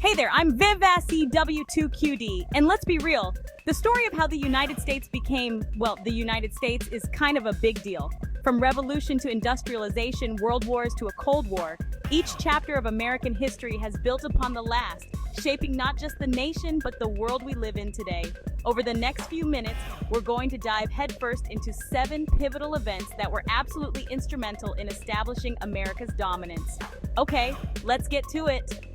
Hey there, I'm VivACW2QD, and let's be real, the story of how the United States became, well, the United States is kind of a big deal. From revolution to industrialization, world wars to a Cold War, each chapter of American history has built upon the last, shaping not just the nation, but the world we live in today. Over the next few minutes, we're going to dive headfirst into 7 pivotal events that were absolutely instrumental in establishing America's dominance. Okay, let's get to it.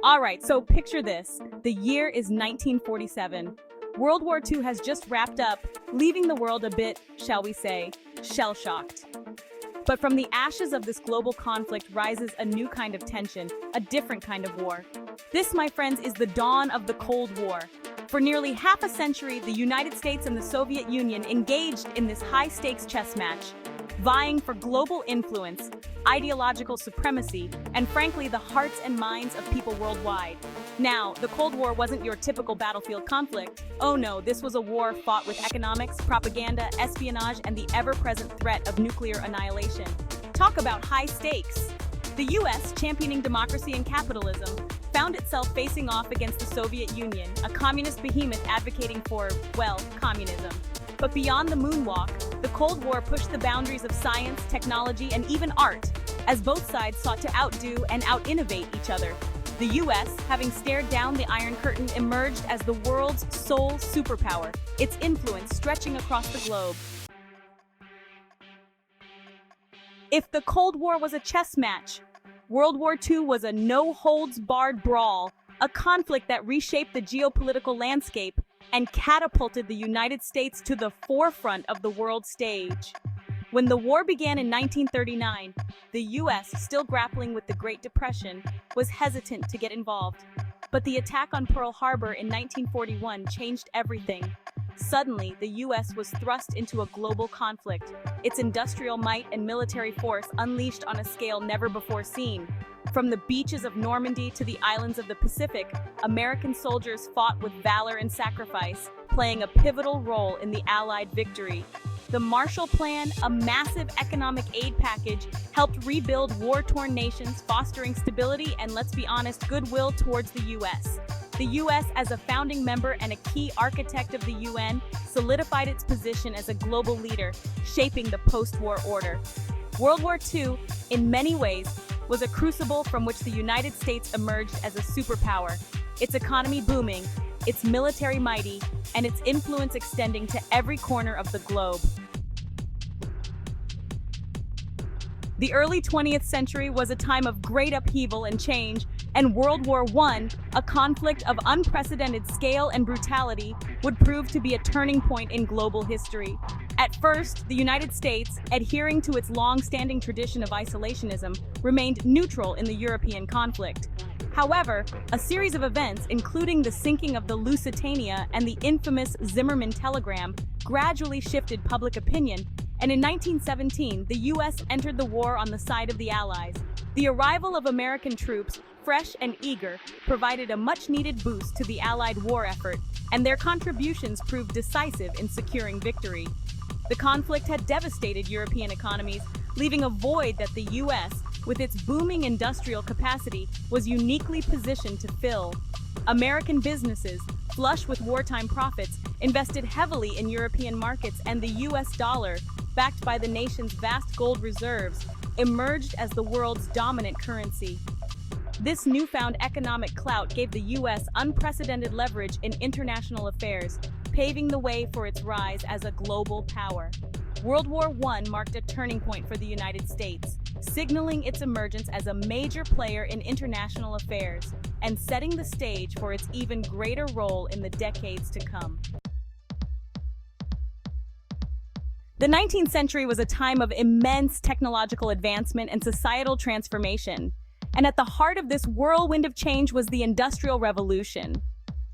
Alright, so picture this. The year is 1947. World War II has just wrapped up, leaving the world a bit, shall we say, shell-shocked. But from the ashes of this global conflict rises a new kind of tension, a different kind of war. This, my friends, is the dawn of the Cold War. For nearly half a century, the United States and the Soviet Union engaged in this high-stakes chess match, vying for global influence, ideological supremacy, and frankly, the hearts and minds of people worldwide. Now, the Cold War wasn't your typical battlefield conflict. Oh no, this was a war fought with economics, propaganda, espionage, and the ever-present threat of nuclear annihilation. Talk about high stakes. The US, championing democracy and capitalism, found itself facing off against the Soviet Union, a communist behemoth advocating for, well, communism. But beyond the moonwalk, the Cold War pushed the boundaries of science, technology, and even art, as both sides sought to outdo and out-innovate each other. The US, having stared down the Iron Curtain, emerged as the world's sole superpower, its influence stretching across the globe. If the Cold War was a chess match, World War II was a no-holds-barred brawl, a conflict that reshaped the geopolitical landscape and catapulted the United States to the forefront of the world stage. When the war began in 1939, the US, still grappling with the Great Depression, was hesitant to get involved. But the attack on Pearl Harbor in 1941 changed everything. Suddenly, the US was thrust into a global conflict, its industrial might and military force unleashed on a scale never before seen. From the beaches of Normandy to the islands of the Pacific, American soldiers fought with valor and sacrifice, playing a pivotal role in the Allied victory. The Marshall Plan, a massive economic aid package, helped rebuild war-torn nations, fostering stability and, let's be honest, goodwill towards the US. The US, as a founding member and a key architect of the UN, solidified its position as a global leader, shaping the post-war order. World War II, in many ways, was a crucible from which the United States emerged as a superpower, its economy booming, its military mighty, and its influence extending to every corner of the globe. The early 20th century was a time of great upheaval and change, and World War I, a conflict of unprecedented scale and brutality, would prove to be a turning point in global history. At first, the United States, adhering to its long-standing tradition of isolationism, remained neutral in the European conflict. However, a series of events, including the sinking of the Lusitania and the infamous Zimmerman telegram, gradually shifted public opinion, and in 1917, the US entered the war on the side of the Allies. The arrival of American troops, fresh and eager, provided a much-needed boost to the Allied war effort, and their contributions proved decisive in securing victory. The conflict had devastated European economies, leaving a void that the US, with its booming industrial capacity, was uniquely positioned to fill. American businesses, flush with wartime profits, invested heavily in European markets, and the US dollar, backed by the nation's vast gold reserves, emerged as the world's dominant currency. This newfound economic clout gave the US unprecedented leverage in international affairs, paving the way for its rise as a global power. World War I marked a turning point for the United States, signaling its emergence as a major player in international affairs and setting the stage for its even greater role in the decades to come. The 19th century was a time of immense technological advancement and societal transformation. And at the heart of this whirlwind of change was the Industrial Revolution.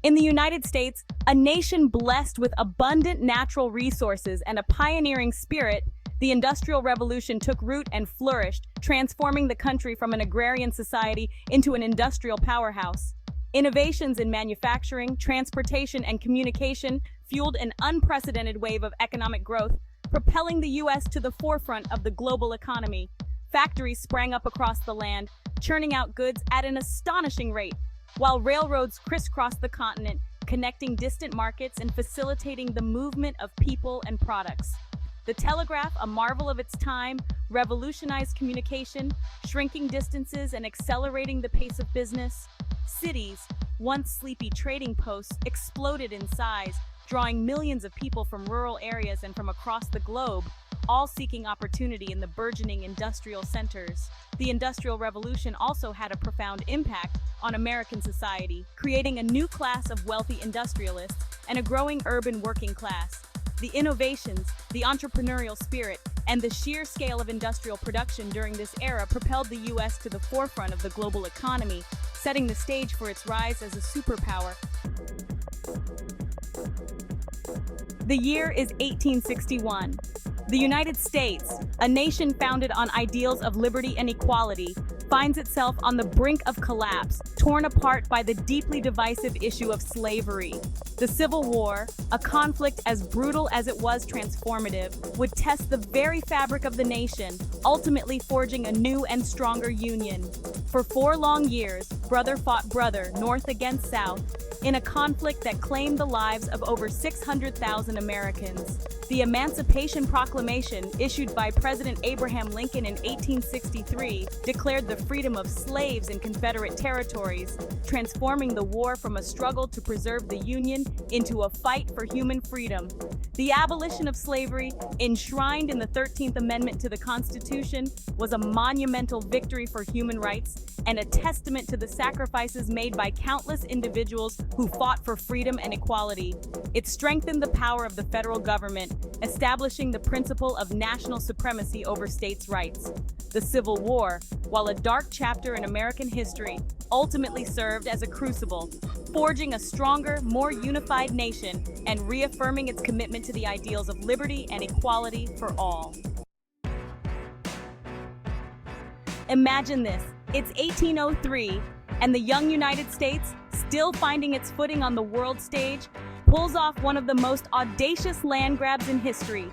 In the United States, a nation blessed with abundant natural resources and a pioneering spirit, the Industrial Revolution took root and flourished, transforming the country from an agrarian society into an industrial powerhouse. Innovations in manufacturing, transportation, and communication fueled an unprecedented wave of economic growth, propelling the U.S. to the forefront of the global economy. Factories sprang up across the land, churning out goods at an astonishing rate, while railroads crisscrossed the continent, connecting distant markets and facilitating the movement of people and products. The telegraph, a marvel of its time, revolutionized communication, shrinking distances and accelerating the pace of business. Cities, once sleepy trading posts, exploded in size, drawing millions of people from rural areas and from across the globe, all seeking opportunity in the burgeoning industrial centers. The Industrial Revolution also had a profound impact on American society, creating a new class of wealthy industrialists and a growing urban working class. The innovations, the entrepreneurial spirit, and the sheer scale of industrial production during this era propelled the U.S. to the forefront of the global economy, setting the stage for its rise as a superpower. The year is 1861. The United States, a nation founded on ideals of liberty and equality, finds itself on the brink of collapse, torn apart by the deeply divisive issue of slavery. The Civil War, a conflict as brutal as it was transformative, would test the very fabric of the nation, ultimately forging a new and stronger union. For 4 long years, brother fought brother, North against South, in a conflict that claimed the lives of over 600,000 Americans. The Emancipation Proclamation, issued by President Abraham Lincoln in 1863, declared the freedom of slaves in Confederate territories, transforming the war from a struggle to preserve the Union into a fight for human freedom. The abolition of slavery, enshrined in the 13th Amendment to the Constitution, was a monumental victory for human rights and a testament to the sacrifices made by countless individuals who fought for freedom and equality. It strengthened the power of the federal government, establishing the principle of national supremacy over states' rights. The Civil War, while a dark chapter in American history, ultimately served as a crucible, forging a stronger, more unified nation and reaffirming its commitment to the ideals of liberty and equality for all. Imagine this, it's 1803, and the young United States, still finding its footing on the world stage, pulls off one of the most audacious land grabs in history.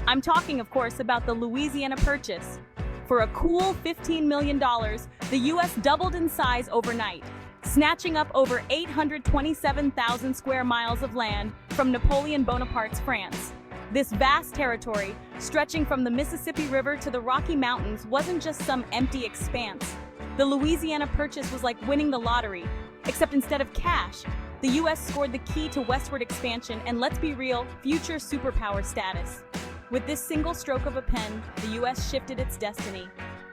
I'm talking, of course, about the Louisiana Purchase. For a cool $15 million, the U.S. doubled in size overnight, snatching up over 827,000 square miles of land from Napoleon Bonaparte's France. This vast territory, stretching from the Mississippi River to the Rocky Mountains, wasn't just some empty expanse. The Louisiana Purchase was like winning the lottery, except instead of cash, the U.S. scored the key to westward expansion and, let's be real, future superpower status. With this single stroke of a pen, the U.S. shifted its destiny.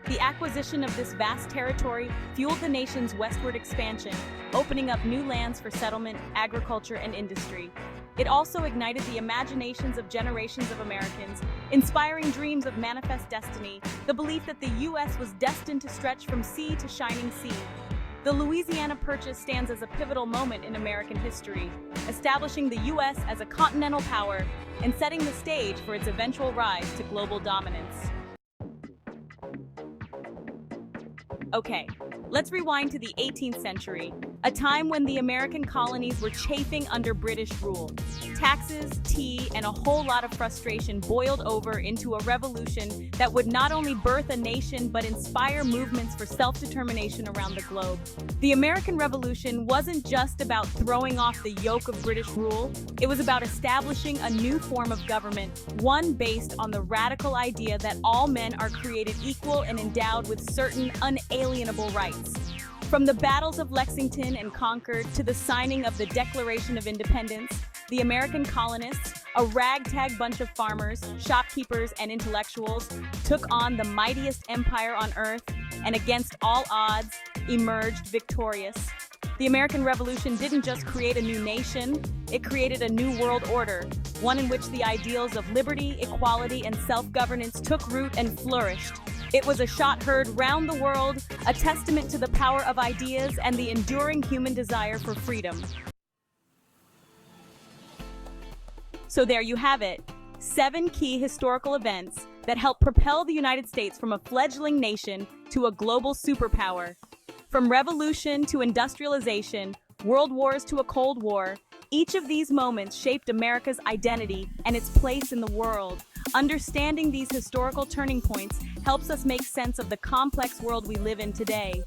The acquisition of this vast territory fueled the nation's westward expansion, opening up new lands for settlement, agriculture, and industry. It also ignited the imaginations of generations of Americans, inspiring dreams of manifest destiny, the belief that the U.S. was destined to stretch from sea to shining sea. The Louisiana Purchase stands as a pivotal moment in American history, establishing the U.S. as a continental power and setting the stage for its eventual rise to global dominance. Okay, let's rewind to the 18th century, a time when the American colonies were chafing under British rule. Taxes, tea, and a whole lot of frustration boiled over into a revolution that would not only birth a nation but inspire movements for self-determination around the globe. The American Revolution wasn't just about throwing off the yoke of British rule, it was about establishing a new form of government, one based on the radical idea that all men are created equal and endowed with certain unalienable rights. From the battles of Lexington and Concord to the signing of the Declaration of Independence, the American colonists, a ragtag bunch of farmers, shopkeepers, and intellectuals, took on the mightiest empire on earth and against all odds, emerged victorious. The American Revolution didn't just create a new nation, it created a new world order, one in which the ideals of liberty, equality, and self-governance took root and flourished. It was a shot heard round the world, a testament to the power of ideas and the enduring human desire for freedom. So there you have it, 7 key historical events that helped propel the United States from a fledgling nation to a global superpower. From revolution to industrialization, world wars to a Cold War, each of these moments shaped America's identity and its place in the world. Understanding these historical turning points helps us make sense of the complex world we live in today.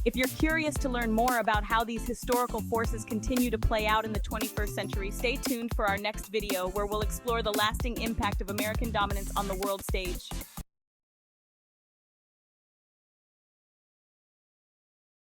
If you're curious to learn more about how these historical forces continue to play out in the 21st century, stay tuned for our next video where we'll explore the lasting impact of American dominance on the world stage.